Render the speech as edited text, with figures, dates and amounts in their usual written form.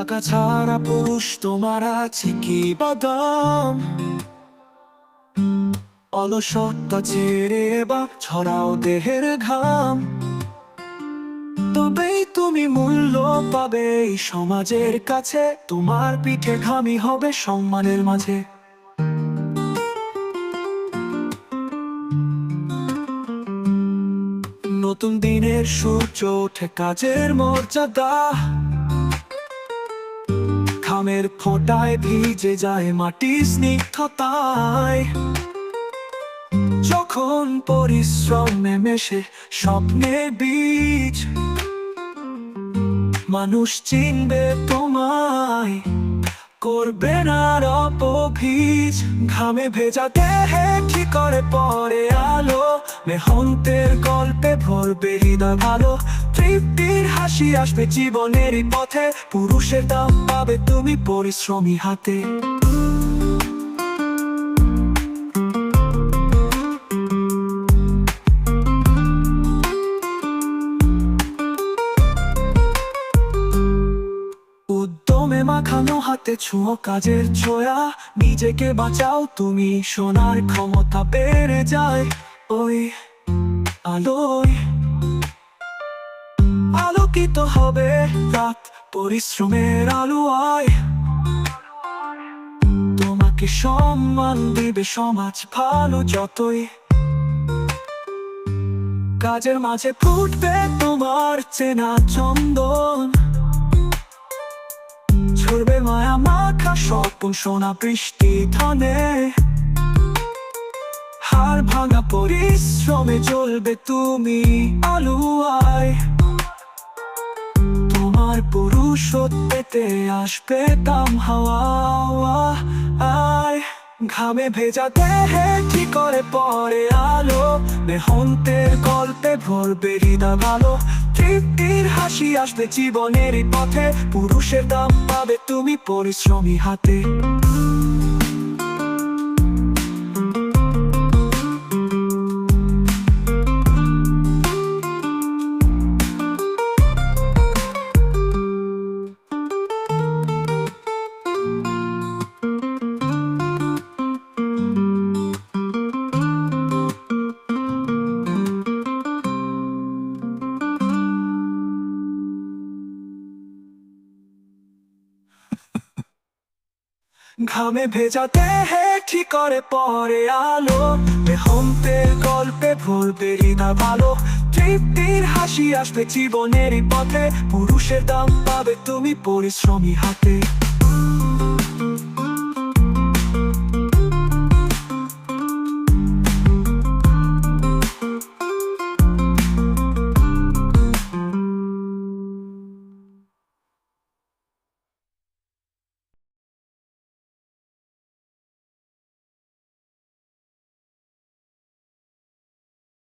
টাকা ছাড়া পুরুষ তোমার আছে কি বাদাম? অলসতা ছেড়ে বা ছড়াও দেহের ঘাম, তবেই তুমি মূল্য পাবে এই সমাজের কাছে। তোমার পিঠে ঘামি হবে সম্মানের মাঝে। নতুন দিনের সূর্য ওঠে, কাজের মর্যাদা ঘামের ফোঁটায় ভিজে যায় মাটির স্নিগ্ধতায়। যখন পরিশ্রমে মেশে স্বপ্নের বীজ, মানুষ চিনবে তোমায়, করবে না আর অপভিজ। ঘামে ভেজা দেহে ঠিক করে পরে আলো, মেহন্তের গল্পে ভরবে হৃদয় ভালো। তৃপ্তির হাসি আসবে জীবনেরই পথে, পুরুষের দাম পাবে তুমি পরিশ্রমী হাতে। উদ্যমে মাখানো হাতে ছুঁয়ো কাজের ছোঁয়া, নিজেকে বাঁচাও তুমি, সোনার ক্ষমতা বেড়ে যায় ওই আলোয়। আলোকিত হবে রাত পরিশ্রমের আলোয়, তোমাকে সম্মান দিবে সমাজ ভালো যতই। কাজের মাঝে ফুটবে তোমার চেনা চন্দন, ঝরবে মায়া মাখা স্বপ্ন সোনা বৃষ্টি ধনে। হাড় ভাঙা পরিশ্রমে জ্বলবে তুমি আলুয়ায়, তোমার পুরুষত্বেতে আসবে দাম হাওয়া। ঘামে ভেজা দেহে ঠিক করে পরে আলো, মেহন্তের গল্পে ভরবে হৃদয় ভালো। তৃপ্তির হাসি আসবে জীবনেরই পথে, পুরুষের দাম পাবে তুমি পরিশ্রমী হাতে। ঘামে ভেজা দেহে ঠিক করে পরে আলো, মেহন্তের গল্পে ভরবে হৃদয় ভালো। তৃপ্তির হাসি আসবে জীবনেরই পথে, পুরুষের দাম পাবে তুমি পরিশ্রমী হাতে।